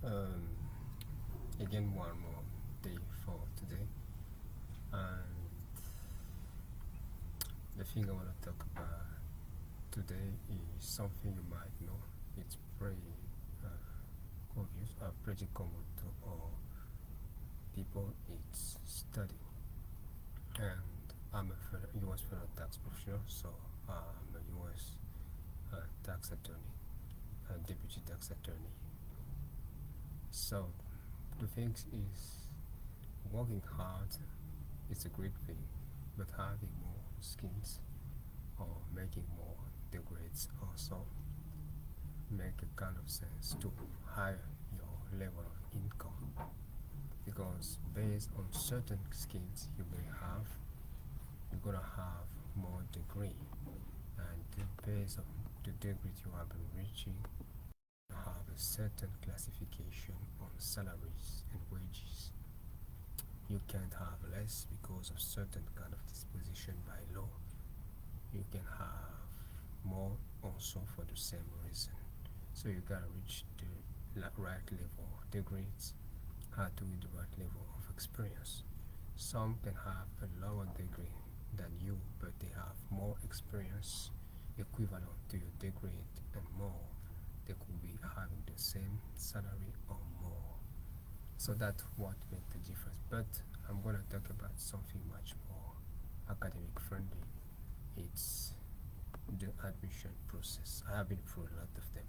Um, Again, one more day for today, and the thing I want to talk about today is something you might know. It's pretty obvious, pretty common to all people. It's study, and I'm a U.S. federal tax professional, so I'm a U.S. Tax attorney, deputy tax attorney. So the thing is, working hard is a great thing, but having more skills or making more degrees also make a kind of sense to higher your level of income, because based on certain skills you may have, you're gonna have more degree, and based on the degree you have been reaching, you have a certain classification on salaries and wages. You can't have less because of certain kind of disposition by law. You can have more also for the same reason. So you gotta reach the right level of degrees, have to reach the right level of experience. Some can have a lower degree than you, but they have more experience equivalent to your degree and more. They could be having the same salary or more. So that's what makes the difference. But I'm gonna talk about something much more academic friendly. It's the admission process. I have been through a lot of them,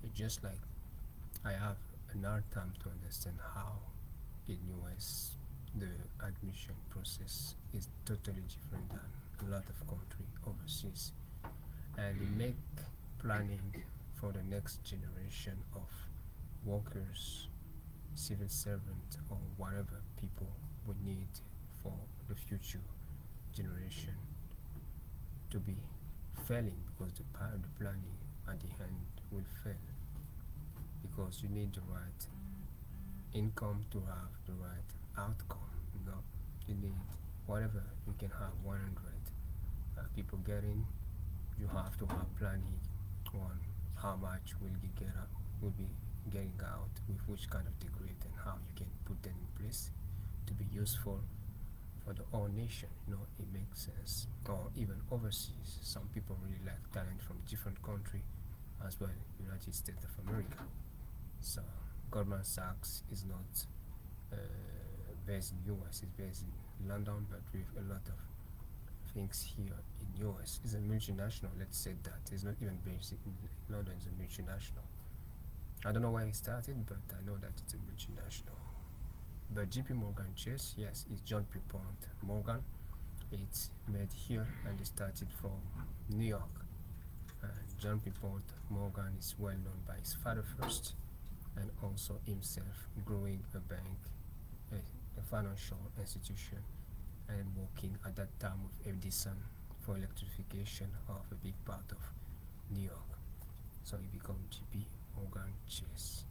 It's just like I have an hard time to understand how in US the admission process is totally different than a lot of country overseas, and it make planning for the next generation of workers, civil servants, or whatever people we need for the future generation to be failing, because the planning at the end will fail, because you need the right income to have the right outcome. You need whatever you can have 100 people getting, you have to have planning on how much will be getting out with which kind of degree, and how you can put them in place to be useful for the whole nation. It makes sense. Or even overseas, some people really like talent from different country as well, United States of America. So Goldman Sachs is not based in US, it's based in London, but with a lot of things here in US. It's a multinational, let's say that. It's not even based in London, it's a multinational. I don't know where it started, but I know that it's a multinational. But JP Morgan Chase, yes, it's John P. Morgan. It's made here, and it started from New York. And John P. Morgan is well known by his father first, and also himself growing a bank, a financial institution, and working at that time with Edison for electrification of a big part of New York. So he became JP Morgan Chase.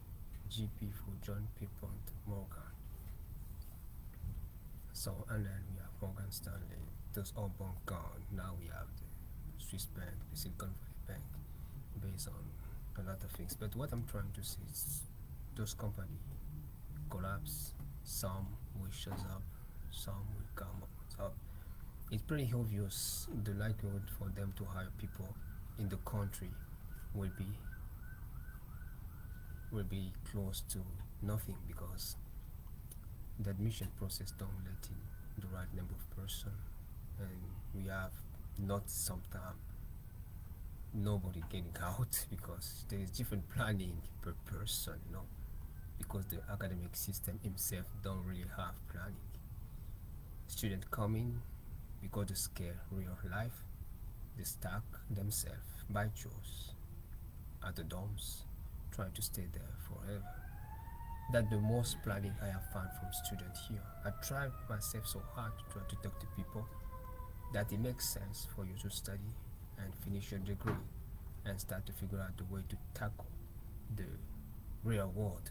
GP for John P. Morgan. So, and then we have Morgan Stanley. Those all banks gone. Now we have the Swiss Bank, the Silicon Valley Bank, based on a lot of things. But what I'm trying to say is those companies collapse. Some will shut up, some will come up. It's pretty obvious the likelihood for them to hire people in the country will be close to nothing, because the admission process don't let in the right number of person, and we have not sometimes nobody getting out because there is different planning per person, because the academic system himself don't really have planning. Students coming because they scare real life, they stuck themselves by choice at the dorms, trying to stay there forever. That's the most planning I have found from students here. I tried myself so hard to try to talk to people that it makes sense for you to study and finish your degree and start to figure out the way to tackle the real world,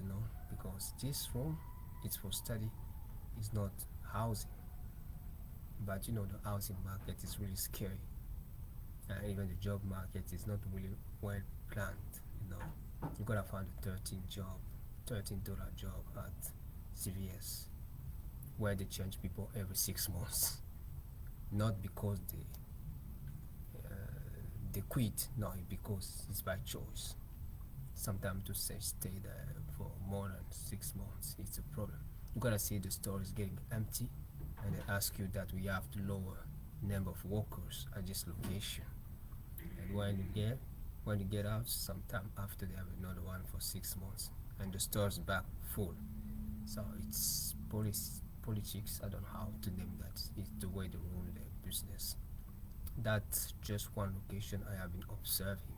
because this room is for study, it's not housing. But the housing market is really scary, and even the job market is not really well planned. You gotta find a 13 job $13 job at CVS, where they change people every 6 months, not because they quit, no, because it's by choice. Sometimes to stay there for more than 6 months, it's a problem. You gotta see the store is getting empty, and they ask you that we have to lower number of workers at this location. And when you get out, sometime after they have another one for 6 months, and the store's back full. So it's politics. I don't know how to name that. It's the way they rule their business. That's just one location I have been observing,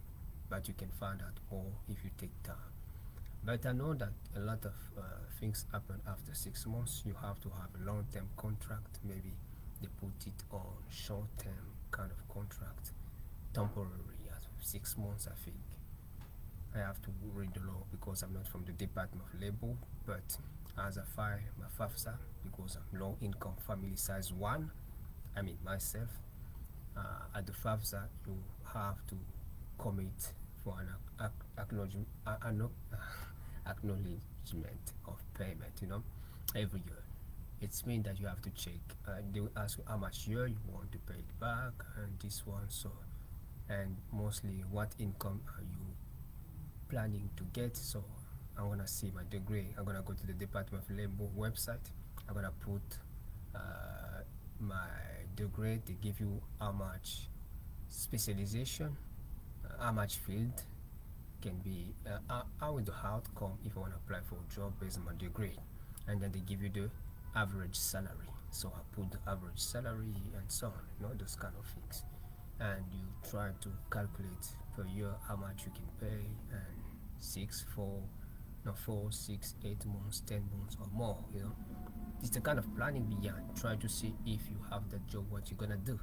but you can find out more if you take time. But I know that a lot of things happen after 6 months. You have to have a long-term contract. Maybe they put it on short-term kind of contract, temporary at 6 months, I think. I have to read the law because I'm not from the Department of Labor, but as I file my FAFSA, because I'm low income family size 1, I mean myself, at the FAFSA you have to commit for an acknowledgement of payment, every year. It's mean that you have to check. They will ask you how much year you want to pay it back, and this one, so, and mostly what income are you planning to get. So I'm gonna see my degree. I'm gonna go to the Department of Labor website. I'm gonna put my degree. They give you how much specialization, how much field can be, how is the outcome if I want to apply for a job based on my degree, and then they give you the average salary. So I put the average salary and so on, those kind of things, and you try to calculate per year how much you can pay, and 4, 6, 8 months, 10 months or more. It's the kind of planning beyond. Try to see if you have that job, what you're gonna do.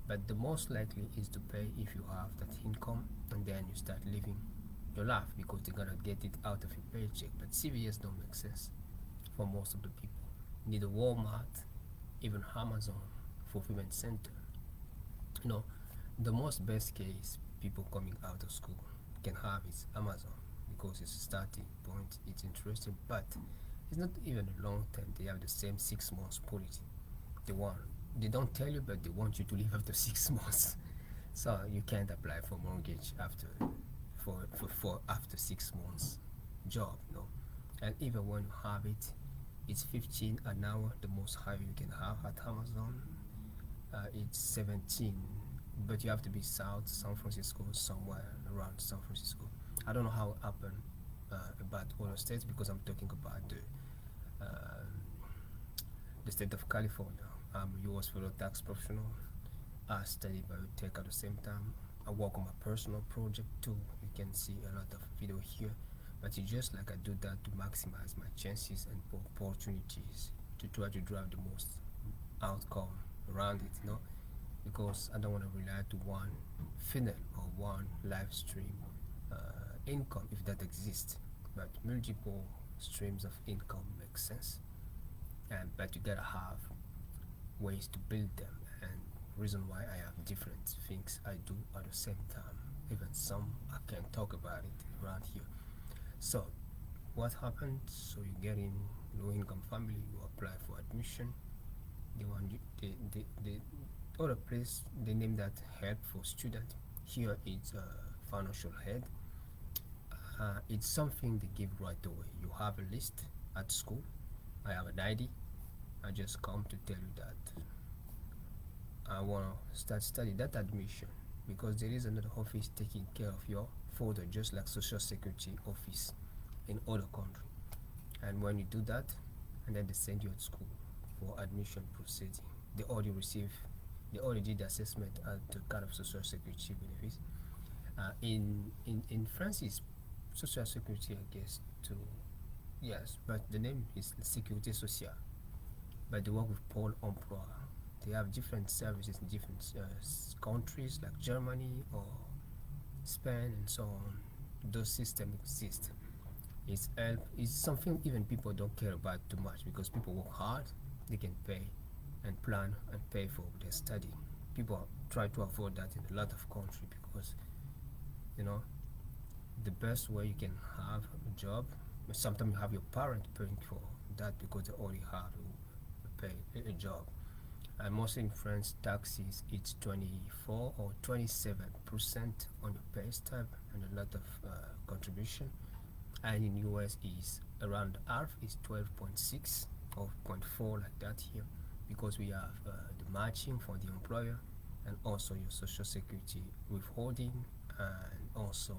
But the most likely is to pay if you have that income, and then you start living your life, because they're gonna get it out of your paycheck. But CVS don't make sense for most of the people. Neither Walmart, even Amazon fulfillment center. The most best case people coming out of school can have is Amazon, because it's a starting point, it's interesting, but it's not even a long term. They have the same 6 months policy. They don't tell you, but they want you to leave after 6 months. So you can't apply for mortgage after after 6 months job, And even when you have it, it's 15 an hour, the most high you can have at Amazon. It's 17, but you have to be South San Francisco, somewhere around San Francisco. I don't know how it happened about other states, because I'm talking about the state of California. I'm a U.S. federal tax professional. I study biotech at the same time. I work on my personal project too. You can see a lot of video here, but it's just like I do that to maximize my chances and opportunities, to try to drive the most outcome around it, because I don't want to rely to one funnel or one live stream income, if that exists, but multiple streams of income makes sense. But you gotta have ways to build them, and reason why I have different things I do at the same time. Even some I can't talk about it around here. So what happened? So you get in low income family, you apply for admission. The other place they name that help for student. Here it's financial aid. It's something they give right away. You have a list at school. I have an ID. I just come to tell you that I want to start studying that admission, because there is another office taking care of your folder, just like Social Security office in other country. And when you do that, and then they send you to school for admission proceeding, they already did the assessment at the kind of Social Security benefits. In France, it's Social Security, I guess, too. Yes, but the name is Sécurité Sociale. But they work with Pôle Emploi. They have different services in different countries, like Germany or Spain and so on. Those systems exist. It's something even people don't care about too much, because people work hard, they can pay and plan and pay for their study. People try to avoid that in a lot of countries, because the best way you can have a job Sometimes you have your parent paying for that because they already have a job. And mostly in France, taxes it's 24 or 27% on your pay stub, and a lot of contribution. And in US is around half, is 12.6 or 0.4 like that here, because we have the matching for the employer, and also your social security withholding, and also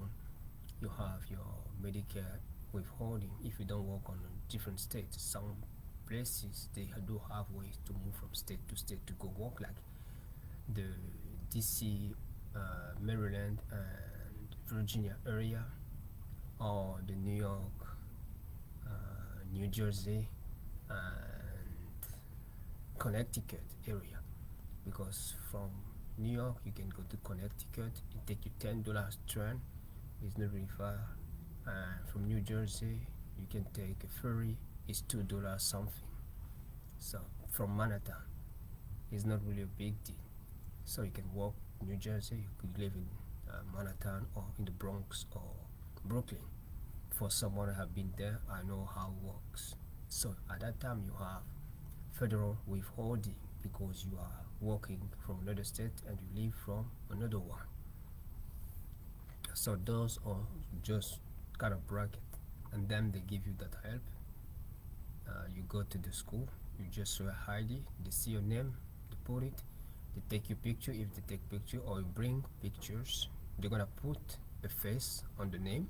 you have your Medicare withholding if you don't work on a different state. Some places they do have ways to move from state to state to go work, like the DC, Maryland, and Virginia area, or the New York, New Jersey, and Connecticut area. Because from New York you can go to Connecticut, it take you $10 train, it's not really far. And from New Jersey you can take a ferry, it's $2 something. So from Manhattan, it's not really a big deal. So you can walk New Jersey, you could live in Manhattan or in the Bronx or Brooklyn. For someone who have been there, I know how it works. So at that time you have federal withholding because you are working from another state and you live from another one. So those are just kind of bracket, and then they give you that help. You go to the school, you just show a ID, they see your name, they put it, they take your picture if they take picture, or you bring pictures, they're gonna put a face on the name.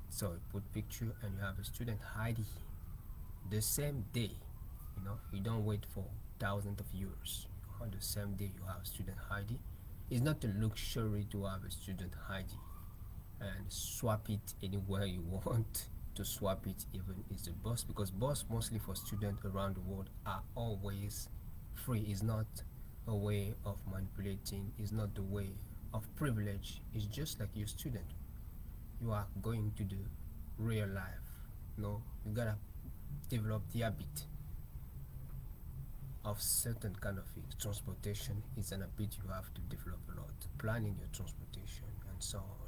So you put picture and you have a student ID the same day. You don't wait for thousands of years. On the same day you have student ID. It's not a luxury to have a student ID and swap it anywhere you want to swap it, even is the bus, because bus mostly for students around the world are always free. It's not a way of manipulating, it's not the way of privilege. It's just like your student, you are going to the real life. You gotta develop the habit of certain kind of things. Transportation is an habit you have to develop a lot, planning your transportation and so on,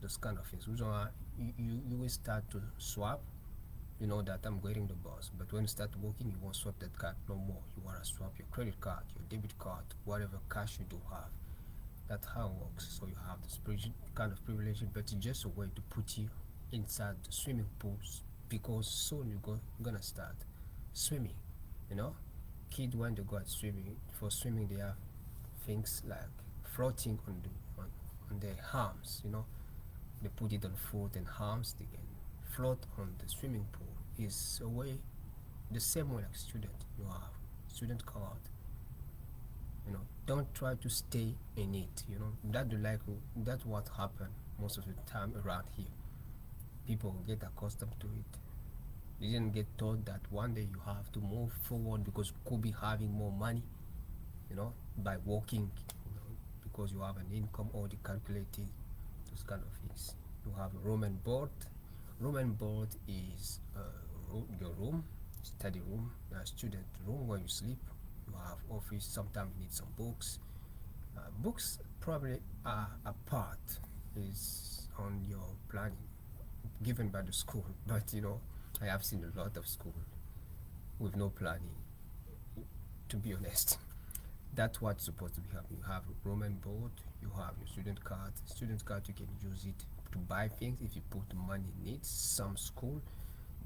those kind of things. You will start to swap. You know that I'm getting the bus, but when you start working, you won't swap that card no more. You want to swap your credit card, your debit card, whatever cash you do have. That's how it works. So you have this kind of privilege, but it's just a way to put you inside the swimming pools, because soon you're gonna start swimming. Kids, when they go at swimming, for swimming they have things like floating on their arms. They put it on foot and arms, they can float on the swimming pool. Is a way, the same way like student, you have student card. Don't try to stay in it. That's what happened most of the time around here. People get accustomed to it. They didn't get told that one day you have to move forward, because you could be having more money, by working, because you have an income already calculated, those kind of things. You have a room and board. Room and board is your room, study room, student room where you sleep. You have office, sometimes you need some books. Books probably are a part, is on your planning, given by the school, but I have seen a lot of school with no planning, to be honest. That's what's supposed to be happening. You have a room and board, you have your student card. Student card, you can use it to buy things if you put money in it. Some school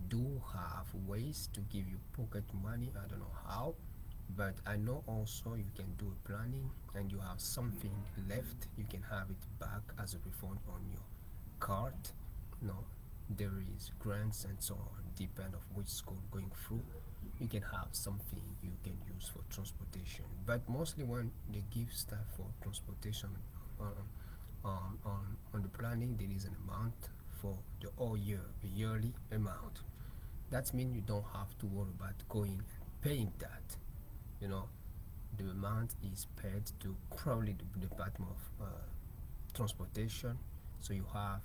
do have ways to give you pocket money, I don't know how, but I know also you can do a planning, and you have something left, you can have it back as a refund on your card. There is grants and so on, depend of which school going through. You can have something you can use for transportation, but mostly when they give stuff for transportation on the planning, there is an amount for the whole year, a yearly amount. That means you don't have to worry about going and paying that. The amount is paid to probably the Department of Transportation, so you have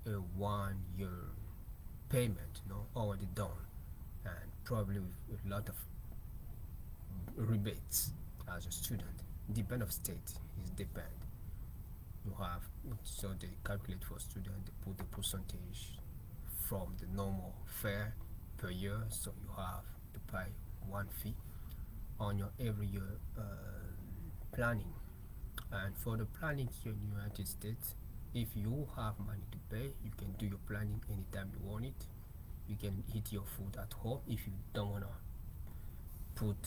a 1 year payment already done, and probably with a lot of rebates as a student. Depend of state, is depend. You have, so they calculate for student, they put the percentage from the normal fare per year, so you have to pay one fee on your every year planning. And for the planning here in the United States, if you have money to pay, you can do your planning anytime you want it. You can eat your food at home if you don't want to put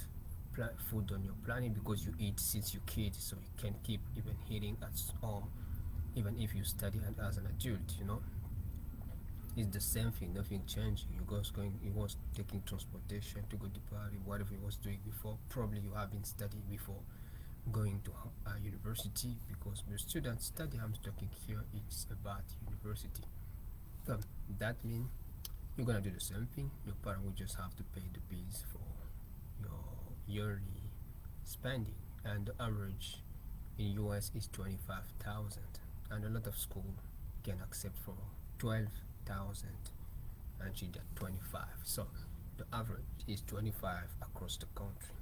food on your planning, because you eat since you're kid, so you can keep even eating at home even if you study and as an adult, it's the same thing, nothing changing. You was taking transportation to go to party, whatever you was doing before. Probably you have been studying before going to university, because the student study I'm talking here, it's about university. So that means you're gonna do the same thing. Your parent will just have to pay the bills for your yearly spending, and the average in US is 25,000, and a lot of school can accept for 12,000 and she get 25. So the average is 25 across the country,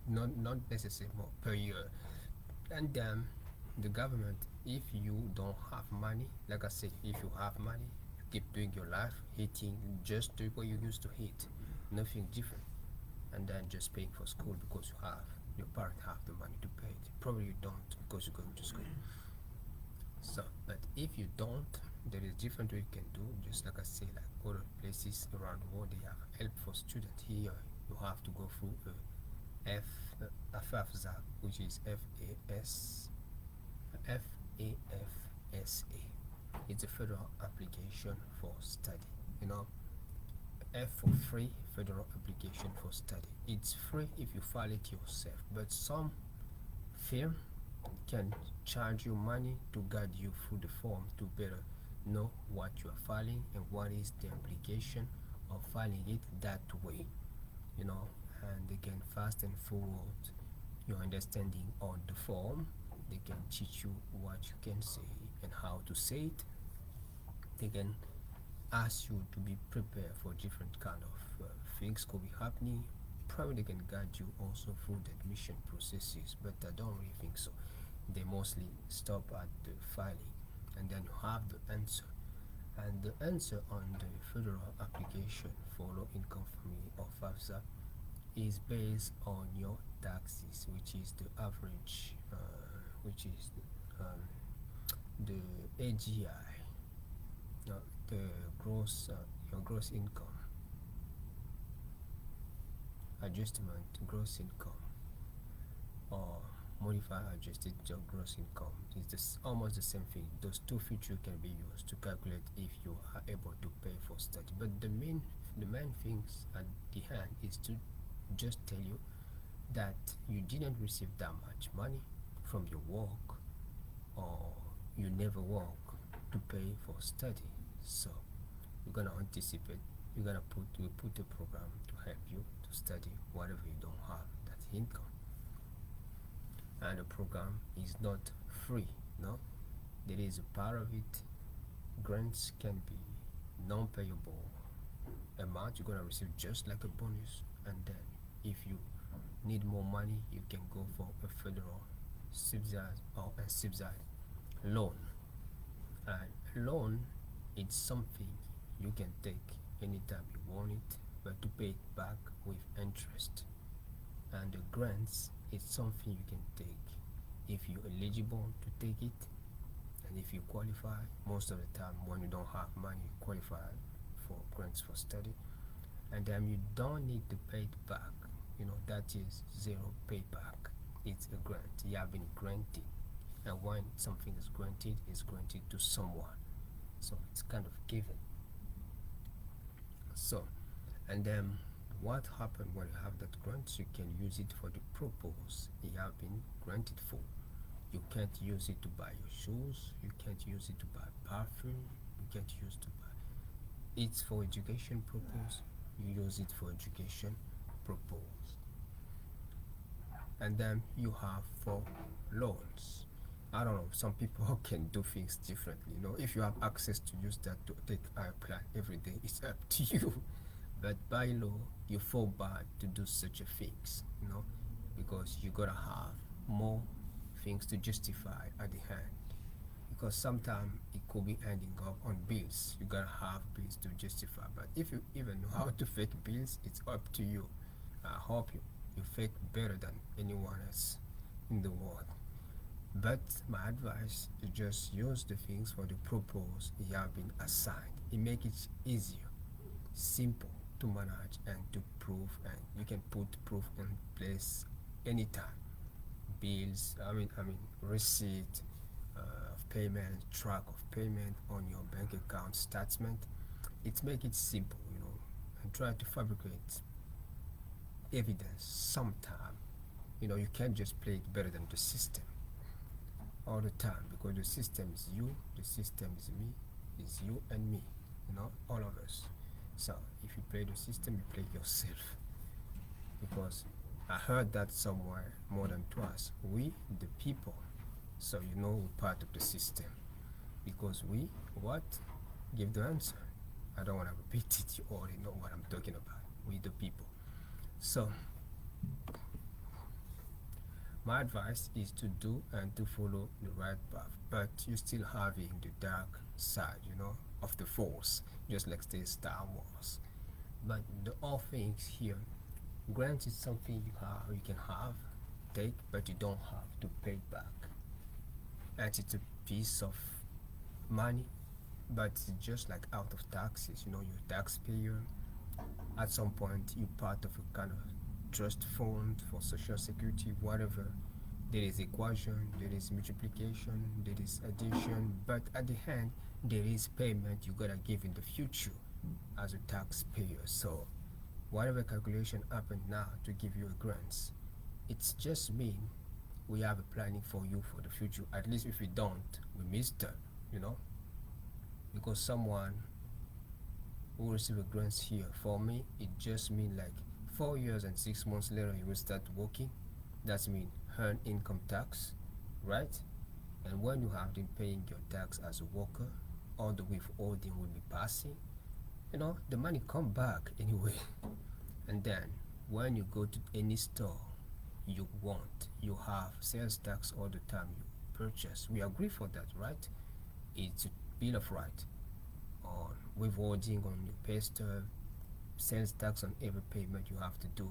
not necessarily more per year. And then the government, if you don't have money, like I said, if you have money, you keep doing your life, eating just the way you used to eat, nothing different, and then just paying for school because your parents have the money to pay it. Probably you don't, because you're going to school. So, but if you don't, there is different way you can do. Just like I say, like other places around the world, they have help for students. Here you have to go through a FAFSA, which is FAFSA. It's a federal application for study. F for free, federal application for study. It's free if you file it yourself, but some firm can charge you money to guide you through the form to better know what you are filing and what is the implication of filing it that way. And they can fast and forward your understanding on the form. They can teach you what you can say and how to say it. They can ask you to be prepared for different kind of things could be happening. Probably they can guide you also through the admission processes, but I don't really think so. They mostly stop at the filing, and then you have the answer. And the answer on the federal application for low income family or FAFSA is based on your taxes, which is the average, which is the AGI, the gross, your gross income, adjustment gross income, or modify adjusted gross income. It's almost the same thing. Those two features can be used to calculate if you are able to pay for study. But the main things at the hand is to just tell you that you didn't receive that much money from your work, or you never work to pay for study. So you're gonna anticipate. You're gonna put a program to help you to study whatever you don't have that income. And the program is not free. There is a part of it. Grants can be non-payable amount you're gonna receive just like a bonus, and then if you need more money, you can go for a federal subsidized or a subsidized loan. And loan, it's something you can take anytime you want it, but to pay it back with interest. And the grants, it's something you can take if you're eligible to take it, and if you qualify. Most of the time when you don't have money, you qualify for grants for study, and then you don't need to pay it back. That is zero payback. It's a grant. You have been granted, and when something is granted, it's granted to someone, so it's kind of given. So, and then what happened when you have that grant? You can use it for the purpose you have been granted for. You can't use it to buy your shoes. You can't use it to buy perfume. You can't use it to buy. It's for education purpose. You use it for education purpose. And then you have for loans. I don't know, some people can do things differently. If you have access to use that to take airplane every day, it's up to you. But by law, you forbid to do such a things, because you gotta have more things to justify at the hand. because sometimes it could be ending up on bills. You gotta have bills to justify. But if you even know how to fake bills, it's up to you. I hope you fake better than anyone else in the world. But my advice is just use the things for the purpose you have been assigned. It makes it easier, simple to manage and to prove, and you can put proof in place anytime. Bills, I mean receipt of payment, track of payment on your bank account statement. It make it simple, and try to fabricate evidence sometime. You can't just play it better than the system all the time, because the system is you, the system is me, is you and me, all of us. So if you play the system, you play yourself. Because I heard that somewhere more than twice. We, the people. So we're part of the system. Because we, what? Give the answer. I don't want to repeat it. You already know what I'm talking about. We, the people. So my advice is to do and to follow the right path, but you still having the dark side, of the force, just like the Star Wars. But the all things here, grant is something you can have, take, but you don't have to pay back. And it's a piece of money, but it's just like out of taxes. You're a taxpayer. At some point, you're part of a kind of trust fund for social security, whatever. There is equation, there is multiplication, there is addition, but at the end, there is payment you gotta give in the future as a taxpayer. So whatever calculation happen now to give you a grant, it's just mean we have a planning for you for the future. At least if we don't, we missed it, because someone who receive a grant here, for me, it just mean like 4 years and 6 months later you will start working. That's mean earn income tax, right? And when you have been paying your tax as a worker, all the withholding will be passing. The money come back anyway. And then when you go to any store you want, you have sales tax all the time you purchase. We agree for that, right? It's a bill of right on withholding on your pay stub, sales tax on every payment you have to do,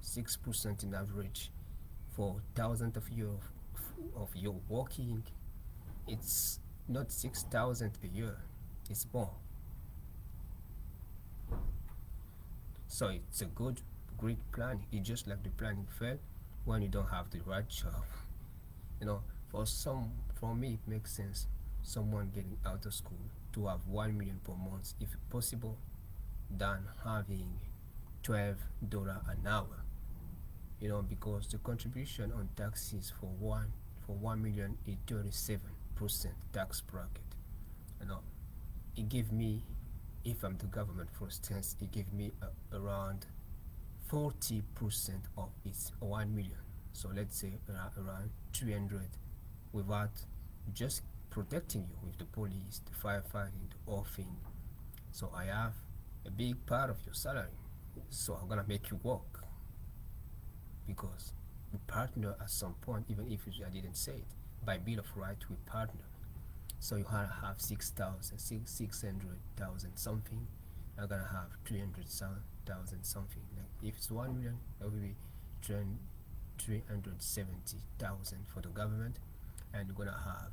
6% in average for thousands of years of your working. It's not 6,000 a year, it's more. So it's a great plan. It's just like the planning failed when you don't have the right job. For me it makes sense someone getting out of school to have 1 million per month if possible than having $12 an hour. Because the contribution on taxes for 1 million is 37% tax bracket. It give me, if I'm the government for instance, it give me around 40% of its 1 million. So let's say around 300 without just protecting you with the police, the firefighting, the whole thing. So I have a big part of your salary. So I'm gonna make you work, because we partner at some point, even if I didn't say it. By bill of right, we partner. So you have 600,000 something. I'm gonna have 300,000 something. Like if it's 1 million, that will be 370,000 for the government, and you're gonna have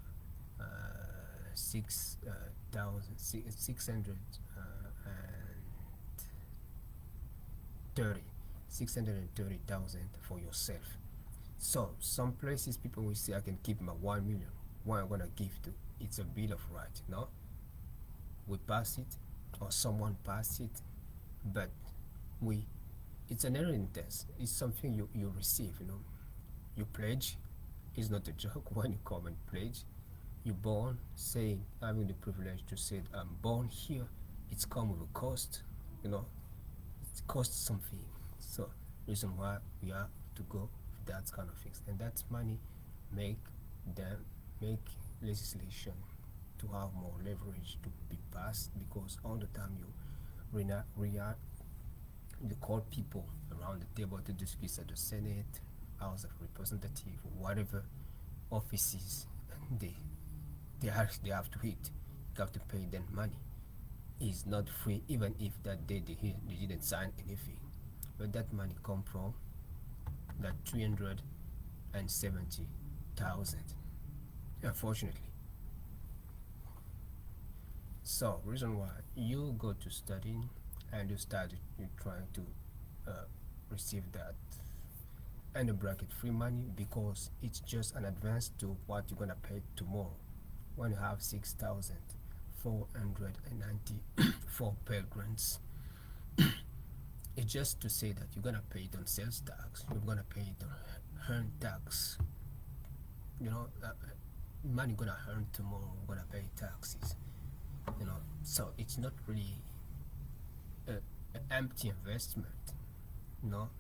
630,000 for yourself. So some places people will say I can keep my 1 million. Why I'm gonna give to? It's a bill of right, we pass it or someone pass it, but it's an inheritance. It's something you receive. You pledge. It's not a joke when you come and pledge. You're born saying, having the privilege to say I'm born here. It's come with a cost. It costs something. So reason why we have to go with that kind of things, and that money make legislation to have more leverage to be passed, because all the time you call people around the table to discuss at the Senate, House of Representatives, whatever offices, and they have to eat. You have to pay them money. It's not free, even if that day they didn't sign anything. But that money come from that 370,000, unfortunately. So reason why you go to studying and you trying to receive that and the bracket free money, because it's just an advance to what you're gonna pay tomorrow when you have 6,494 pilgrims. It's just to say that you're gonna pay it on sales tax, you're gonna pay it on earn tax. Money gonna earn tomorrow, you're gonna pay taxes. So it's not really an empty investment. You know,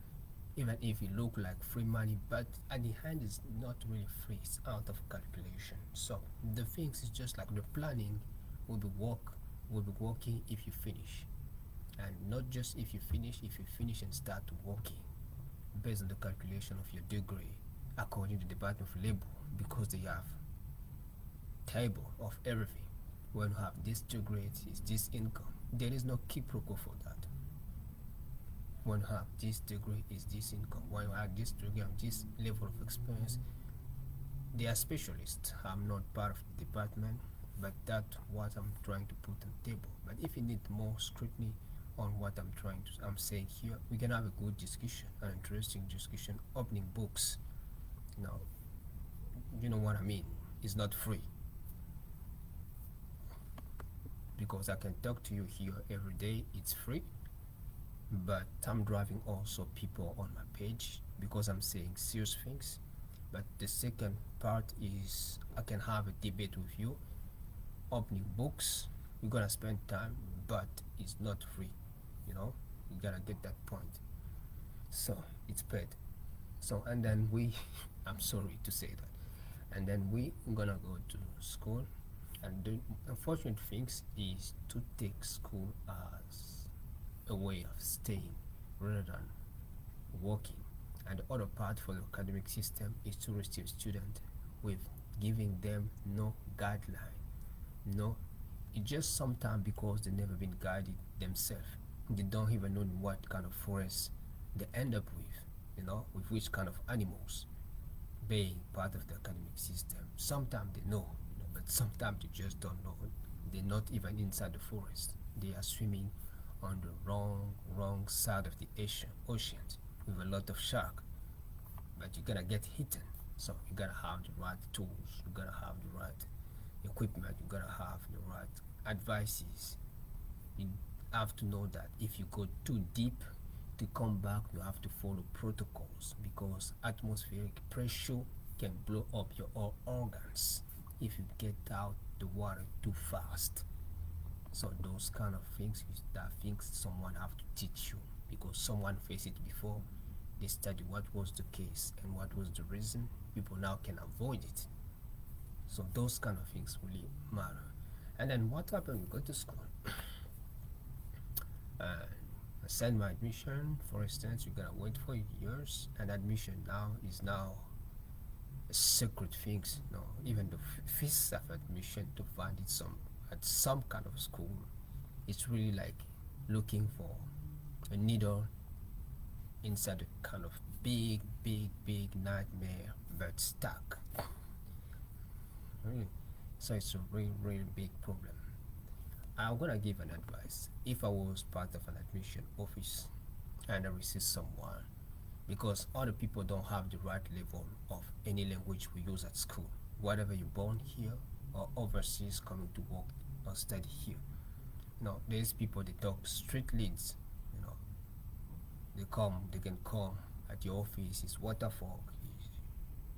even if it look like free money, but at the end it's not really free, it's out of calculation. So the things is just like the planning will be working if you finish, and not just if you finish and start working based on the calculation of your degree according to the Department of Labor, because they have table of everything. When you have this degree, is this income. There is no quiproquo for that. When you have this degree, is this income. When you have this degree and this level of experience, they are specialists. I'm not part of the department, but that's what I'm trying to put on the table. But if you need more scrutiny on what I'm saying here, we can have a good discussion, an interesting discussion, opening books. You know what I mean. It's not free, because I can talk to you here every day. It's free, but I'm driving also people on my page because I'm saying serious things. But the second part is I can have a debate with you, opening books. We're gonna spend time, but it's not free. You gotta get that point. So it's paid. So and then I'm sorry to say that, and then we gonna go to school. And the unfortunate things is to take school as a way of staying rather than working. And the other part for the academic system is to receive students with giving them no guideline. It's just sometimes because they never been guided themselves. They don't even know what kind of forest they end up with, with which kind of animals being part of the academic system. Sometimes they know, but sometimes they just don't know. They're not even inside the forest. They are swimming on the wrong side of the ocean with a lot of shark. But you're gonna get hidden. So you gotta have the right tools, you gotta have the right equipment, you gotta have the right advices. You have to know that if you go too deep, to come back you have to follow protocols, because atmospheric pressure can blow up your organs if you get out the water too fast. So those kind of things that things someone have to teach you, because someone faced it before. They study what was the case and what was the reason. People now can avoid it. So those kind of things really matter. And then what happened? We go to school. I send my admission. For instance, you gotta wait for years, and admission now is a secret things. Even the fees of admission to find it at some kind of school, it's really like looking for a needle inside a kind of big nightmare, but stuck. So it's a really big problem. I'm gonna give an advice. If I was part of an admission office and I receive someone, because other people don't have the right level of any language we use at school, whether you're born here or overseas coming to work or study here. There's people they talk street leads. They can come at your office. It's what the fuck,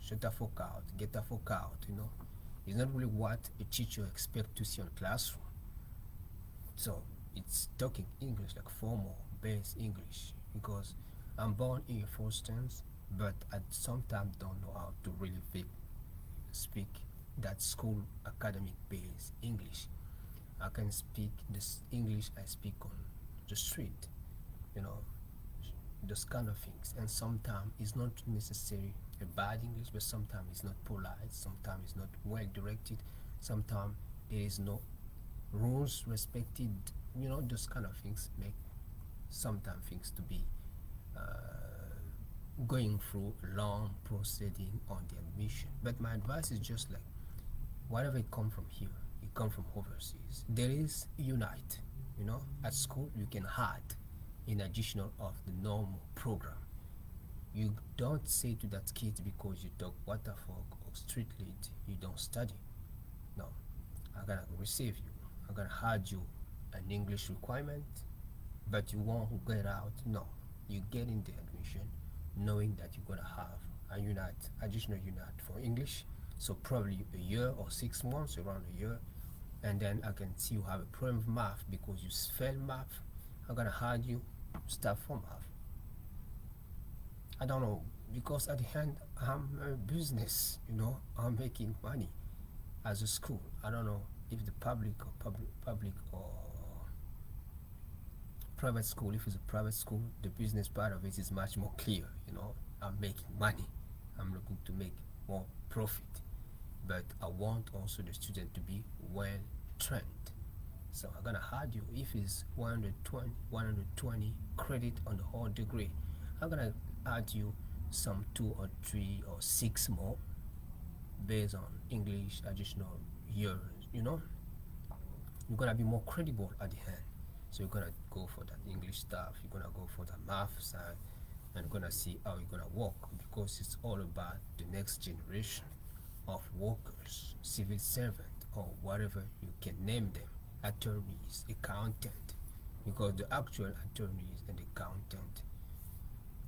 shut the fuck out, get the fuck out. It's not really what a teacher expects to see on classroom. So it's talking English, like formal base English, because I'm born here for instance, but I sometimes don't know how to really speak that school academic base English. I can speak this English I speak on the street, those kind of things. And sometimes it's not necessarily a bad English, but sometimes it's not polite, sometimes it's not well directed, Sometimes there is no rules respected. Those kind of things make sometimes things to be going through long proceeding on the admission. But my advice is just like whatever it come from here, it come from overseas. There is unite. At school you can add in additional of the normal program. You don't say to that kid because you talk waterfall or street lead, you don't study. No, I'm gonna receive you. I'm gonna add you an English requirement, but you won't get out. No, you get in the admission knowing that you're gonna have a unit, additional unit for English. So probably a year or 6 months, around a year, and then I can see you have a problem with math because you fail math. I'm gonna add you stuff for math. I don't know, because at the end I'm a business. I'm making money as a school. I don't know if the public or private school. If it's a private school, the business part of it is much more clear. I'm making money, I'm looking to make more profit, but I want also the student to be well trained. So I'm gonna add you, if it's 120 credit on the whole degree, I'm gonna add you some 2 or 3 or 6 more based on English additional years. You're gonna be more credible at the end. So you're gonna go for that English stuff, you're gonna go for the math side, and you're gonna see how you're gonna work, because it's all about the next generation of workers, civil servant, or whatever you can name them, attorneys, accountant, because the actual attorneys and accountant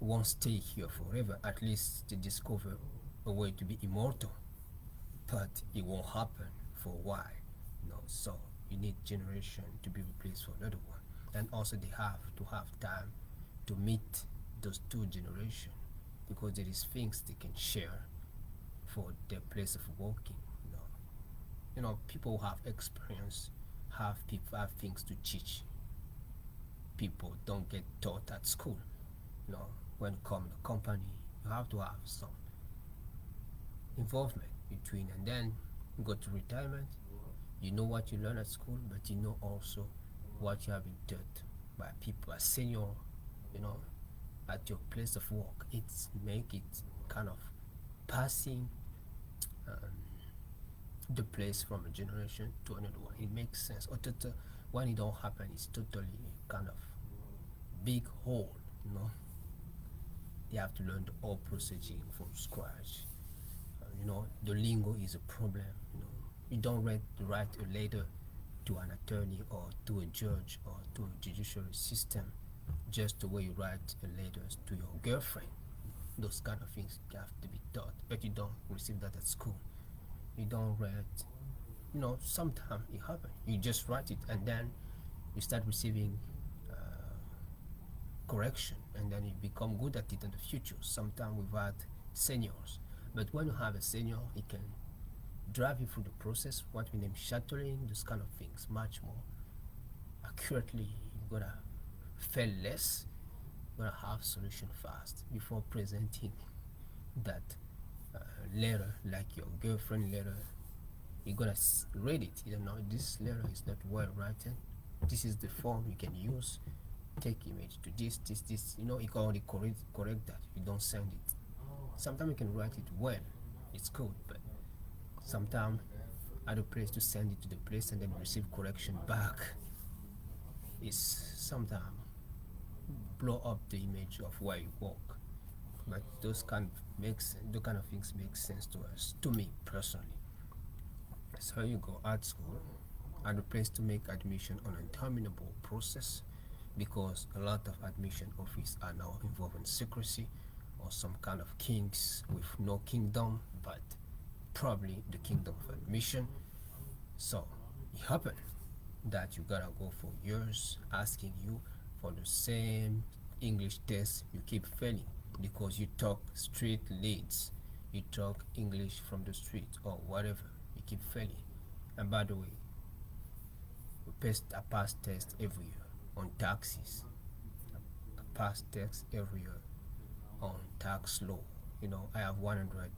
won't stay here forever. At least they discover a way to be immortal, but it won't happen for a while. So you need generation to be replaced for another one, and also they have to have time to meet those two generations, because there is things they can share for their place of working. People who have experience have things to teach. People don't get taught at school. When you come to the company, you have to have some involvement between, and then you go to retirement. You know what you learn at school, but you know also what you have been taught by people as senior, at your place of work. It's make it kind of passing the place from a generation to another one. It makes sense. Or when it don't happen, it's totally kind of big hole. They have to learn the whole procedure from scratch. The lingo is a problem. You don't write a letter to an attorney or to a judge or to a judicial system just the way you write a letter to your girlfriend. Those kind of things have to be taught, but you don't receive that at school. You don't write, sometimes it happens. You just write it and then you start receiving correction, and then you become good at it in the future, sometimes without seniors. But when you have a senior, he can drive you through the process, what we name shuttling, those kind of things, much more accurately. You're gonna fail less, you're gonna have solution fast before presenting that letter, like your girlfriend letter. You're gonna read it. This letter is not well written. This is the form you can use. Take image to this. You can only correct that. You don't send it. Sometimes you can write it well. It's good, but sometimes at a place to send it to the place and then receive correction back is sometimes blow up the image of where you work. But those kind of things make sense to us, to me personally. So you go art school at a place to make admission on an interminable process, because a lot of admission offices are now involved in secrecy or some kind of kings with no kingdom, but probably the kingdom of admission. So it happened that you gotta go for years asking you for the same English test you keep failing because you talk street leads, you talk English from the street or whatever, you keep failing. And by the way, we pass test every year on taxes, a pass test every year on tax law. I have 100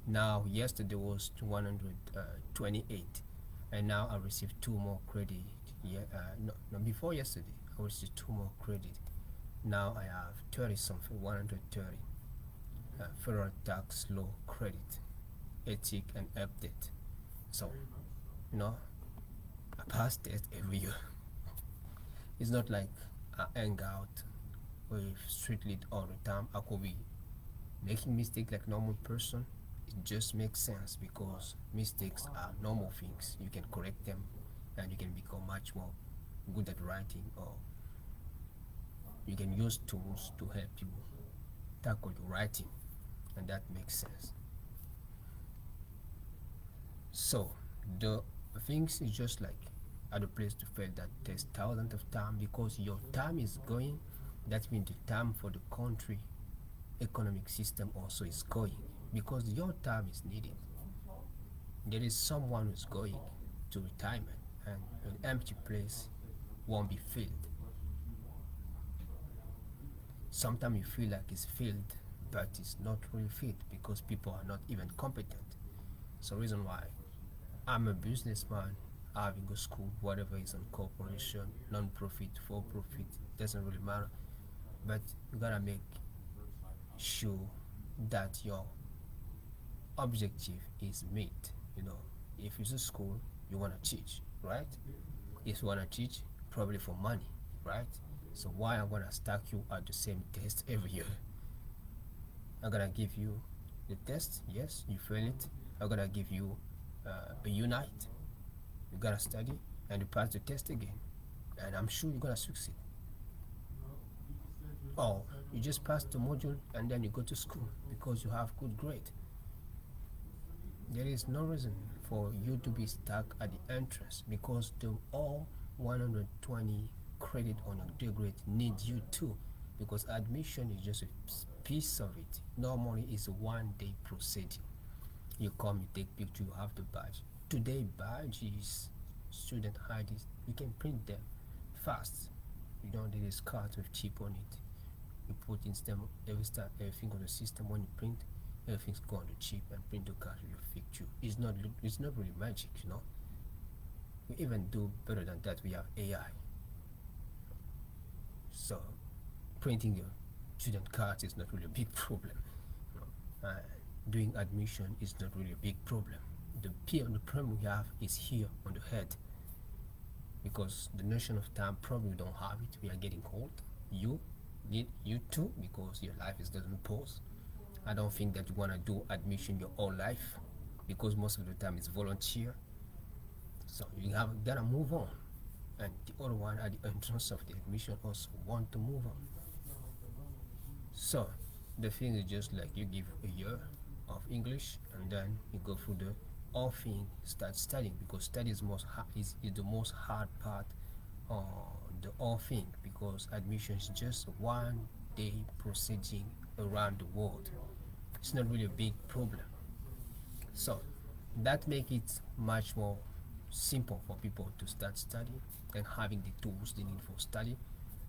Now yesterday was 128, and now I received 2 more credit. Yeah, no, before yesterday I received 2 more credit. Now I have 30 something, 130. Federal tax law credit, ethic and update. So, you know, I pass test every year. It's not like I hang out with street lead all the time. I could be making mistakes like normal person. It just makes sense because mistakes are normal things. You can correct them and you can become much more good at writing, or you can use tools to help you tackle your writing, and that makes sense. So the things is just like at a place to fail that there's thousands of time, because your time is going. That means the time for the country economic system also is going, because your time is needed. There is someone who's going to retirement, and an empty place won't be filled. Sometimes you feel like it's filled, but it's not really filled because people are not even competent. So reason why I'm a businessman, having a school, whatever is on corporation, non-profit, for-profit, doesn't really matter. But you gotta make sure that your objective is met. You know, if it's a school, you wanna teach, right? If you wanna teach, probably for money, right? So why I'm gonna stack you at the same test every year? I'm gonna give you the test, yes, you fail it. I'm gonna give you a unite, you gotta study, and you pass the test again, and I'm sure you're gonna succeed. Or you just pass the module and then you go to school because you have good grade. There is no reason for you to be stuck at the entrance, because the all 120 credit on your degree needs you too, because admission is just a piece of it. Normally it's a 1 day proceeding. You come, you take picture, you have the badge. Today badges, student IDs, you can print them fast. You don't need this card with chip on it. You put in stem everything on the system. When you print, everything's go on the chip and print the card with your picture. It's not really magic, you know. We even do better than that. We have AI. So printing your student cards is not really a big problem. You know? Doing admission is not really a big problem. The problem we have is here on the head, because the notion of time probably don't have it. We are getting old. You need you too, because your life is doesn't pause. I don't think that you want to do admission your whole life, because most of the time it's volunteer. So you have gotta move on, and the other one at the entrance of the admission also want to move on. So the thing is just like you give a year of English and then you go through the whole thing, start studying, because study is the most hard part on the whole thing, because admission is just 1 day proceeding around the world. It's not really a big problem. So that makes it much more simple for people to start studying and having the tools they need for study,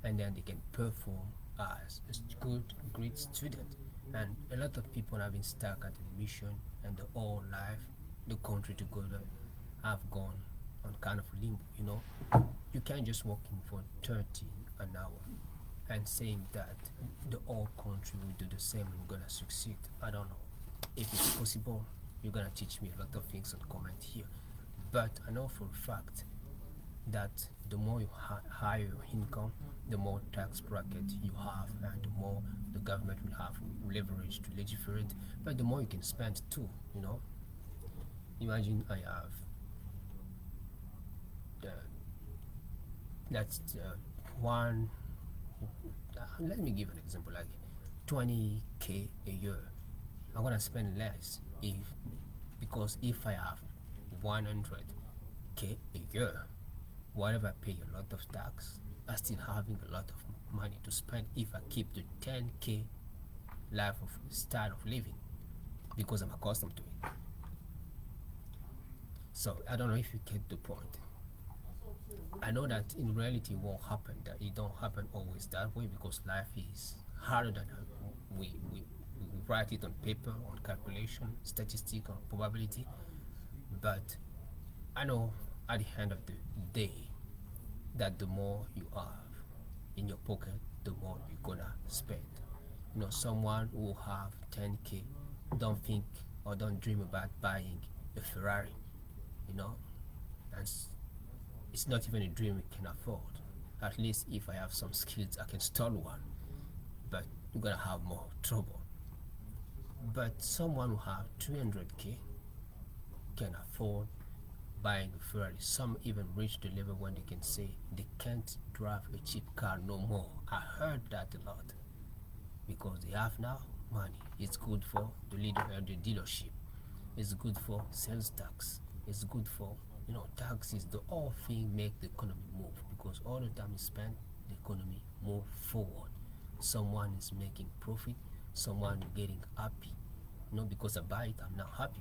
and then they can perform as a good, great student. And a lot of people have been stuck at admission, and the whole life, the country together, have gone on kind of limbo, you know. You can't just work in for 30 an hour and saying that the whole country will do the same and you're gonna succeed. I don't know if it's possible. You're gonna teach me a lot of things on comment here, but I know for a fact that the more you higher your income, the more tax bracket you have, and the more the government will have leverage to legislate, but the more you can spend too, you know. Imagine I have that's one let me give an example, like 20K a year. I'm gonna spend less because if I have 100K a year, whatever I pay a lot of tax, I still having a lot of money to spend if I keep the 10K life of style of living, because I'm accustomed to it. So I don't know if you get the point. I know that in reality it won't happen, that it don't happen always that way, because life is harder than write it on paper, on calculation, statistic, or probability. But I know at the end of the day that the more you have in your pocket, the more you're gonna spend. Someone who have 10K don't think or don't dream about buying a Ferrari, you know, and it's not even a dream we can afford. At least if I have some skills, I can start one, but you're gonna have more trouble. But someone who have 300K can afford buying a Ferrari. Some even reach the level when they can say they can't drive a cheap car no more. I heard that a lot because they have now money. It's good for the leader and the dealership. It's good for sales tax. It's good for taxes. The whole thing make the economy move because all the time you spend, the economy move forward. Someone is making profit. Someone getting happy. Because I buy it, I'm not happy.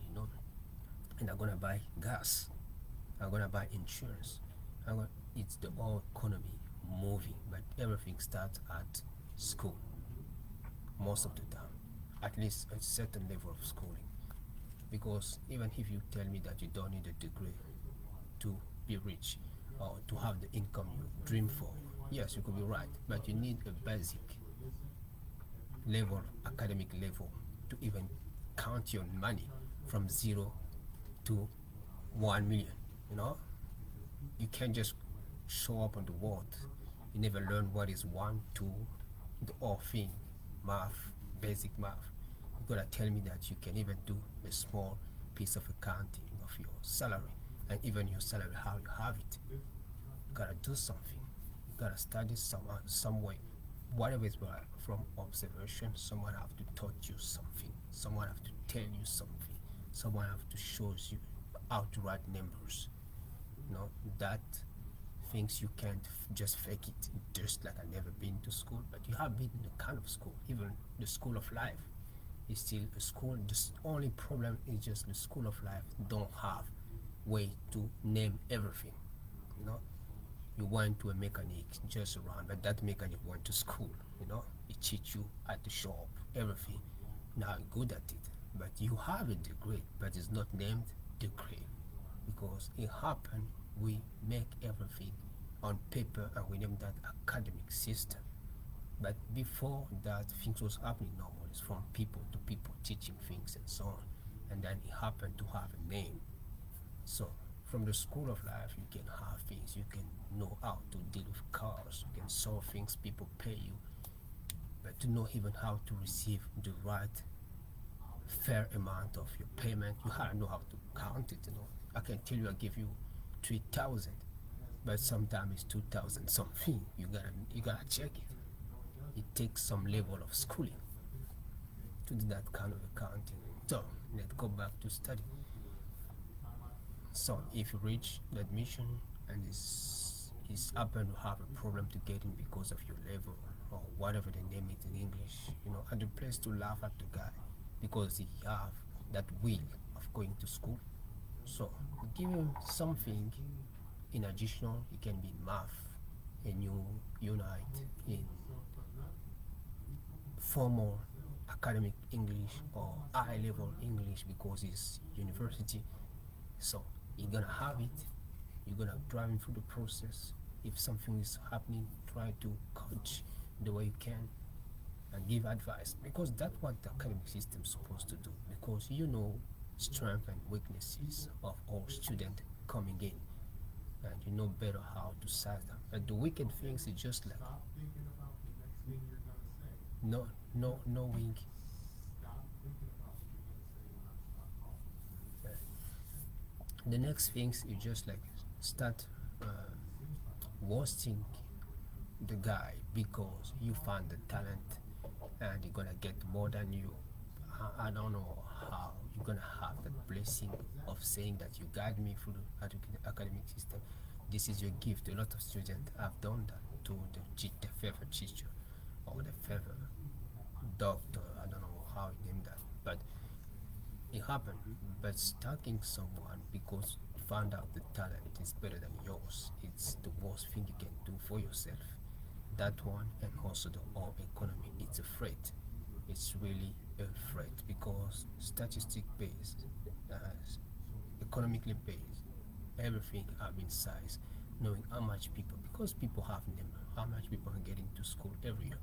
And I'm gonna buy gas. I'm gonna buy insurance. It's the whole economy moving, but everything starts at school. Most of the time, at least a certain level of schooling. Because even if you tell me that you don't need a degree to be rich or to have the income you dream for, yes, you could be right, but you need a basic level, academic level, to even count your money from 0 to 1 million. You can't just show up on the world. You never learn what is 1, 2, the whole thing, math, basic math. You gotta tell me that you can even do a small piece of accounting of your salary, and even your salary, how you have it. You gotta do something. You gotta study some way. Whatever is from observation, someone have to teach you something. Someone have to tell you something. Someone have to show you how to write numbers. That things you can't just fake it. Just like I never been to school, but you have been in a kind of school. Even the school of life is still a school. The only problem is just the school of life don't have way to name everything. You went to a mechanic just around, but that mechanic went to school. He teach you at the shop everything. Now you're good at it, but you have a degree, but it's not named degree because it happened. We make everything on paper and we name that academic system. But before that, things was happening normal. It's from people to people teaching things and so on, and then it happened to have a name. So from the school of life, you can have things. You can know how to deal with cars. You can solve things. People pay you, but to know even how to receive the right fair amount of your payment, you have to know how to count it. I can tell you I give you 3,000, but sometimes it's 2,000 something. You gotta check it. It takes some level of schooling to do that kind of accounting. So let's go back to study. So if you reach the admission and is happen to have a problem to get in because of your level or whatever they name it in English, at the place to laugh at the guy because he have that will of going to school. So give him something in additional. It can be math, and you unite in formal academic English or high level English because it's university. So you're gonna have it. You're gonna drive him through the process. If something is happening, try to coach the way you can and give advice, because that's what the academic system is supposed to do, because strengths and weaknesses of all students coming in, and you know better how to size them. But the wicked things is just like knowing the next things is just like start roasting the guy because you find the talent and you're gonna get more than you. I don't know how you're gonna have that blessing of saying that you guide me through the academic system. This is your gift. A lot of students have done that to the favorite teacher or the favorite doctor. I don't know how you name that, but it happened. But stalking someone because you found out the talent is better than yours, it's the worst thing you can do for yourself. That one, and also the whole economy, it's a threat. it's really a threat because statistic based, uh, economically based, everything have been sized, knowing how much people, because people have number, how much people are getting to school every year.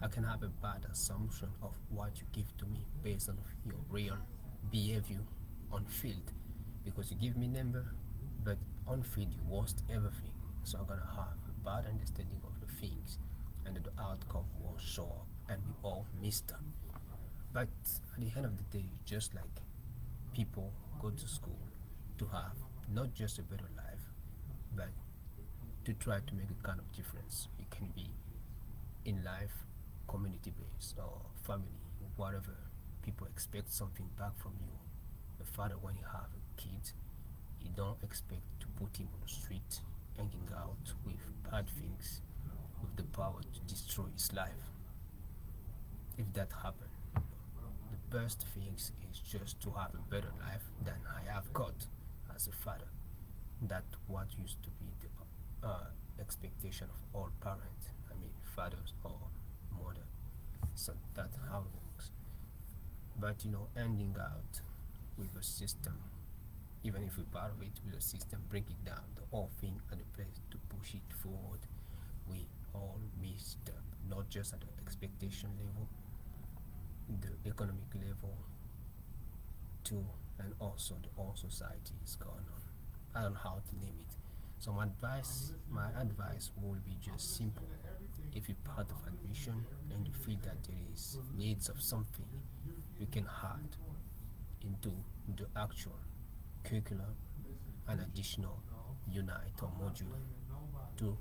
I can have a bad assumption of what you give to me based on your real behavior on field, because you give me number, but on field you worst everything. So I'm gonna have a bad understanding of the things, and the outcome will show up, and we all miss them. But at the end of the day, just like people go to school to have not just a better life, but to try to make a kind of difference. It can be in life, community based, or family, whatever. People expect something back from you. A father, when you have a kid, you don't expect to put him on the street hanging out with bad things with the power to destroy his life. If that happened, the best things is just to have a better life than I have got as a father. That what used to be the expectation of all parents. I mean, fathers or mother. So that's how it works. But ending out with a system, even if we part of it with a system, break it down, the whole thing at the place to push it forward, we all missed up, not just at the expectation level, the economic level too, and also the whole society is going on. I don't know how to name it. So my advice will be just simple. If you're part of admission and you feel that there is needs of something, you can add into the actual curriculum an additional unit or module to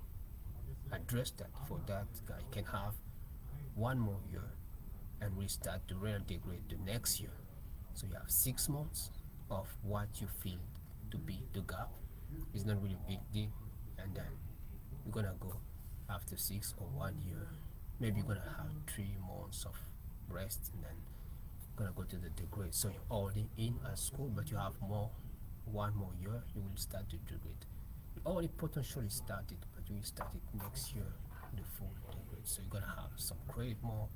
address that. For that guy, you can have one more year and restart the real degree the next year. So you have 6 months of what you feel to be the gap. It's not really a big deal, and then you're gonna go after 6 or 1 year. Maybe you're gonna have 3 months of rest, and then you're gonna go to the degree. So you're already in at school, but you have one more year. You will start the degree. You already potentially started, but you will start it next year, the full degree. So you're gonna have some credit more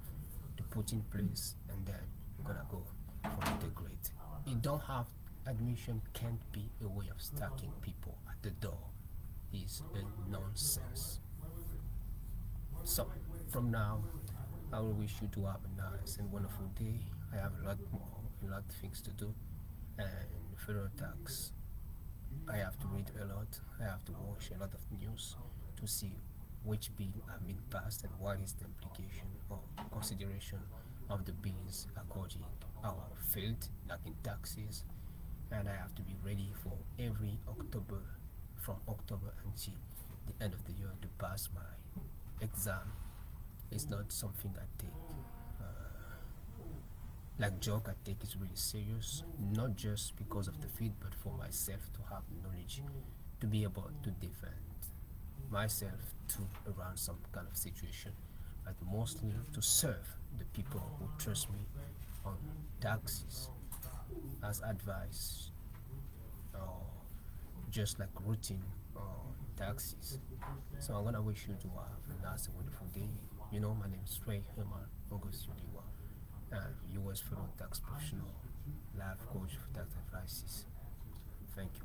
to put in place, and then you're gonna go for the degree. You don't have admission can't be a way of stacking people at the door. Is a nonsense. So from now, I will wish you to have a nice and wonderful day. I have a lot of things to do, and federal tax. I have to read a lot. I have to watch a lot of news to see which bill have been passed and what is the implication or consideration of the bills according our field, like in taxes. And I have to be ready for every October, from October until the end of the year, to pass my exam. It's not something I take like joke. I take it really serious, not just because of the field, but for myself to have knowledge, to be able to defend myself to around some kind of situation, but mostly to serve the people who trust me on taxes as advice, or just like routine taxes. So I'm gonna wish you to have a nice and wonderful day. My name is RAY HERMANN ANGOSSIO LIWA, US federal tax professional, life coach for tax advices. Thank you.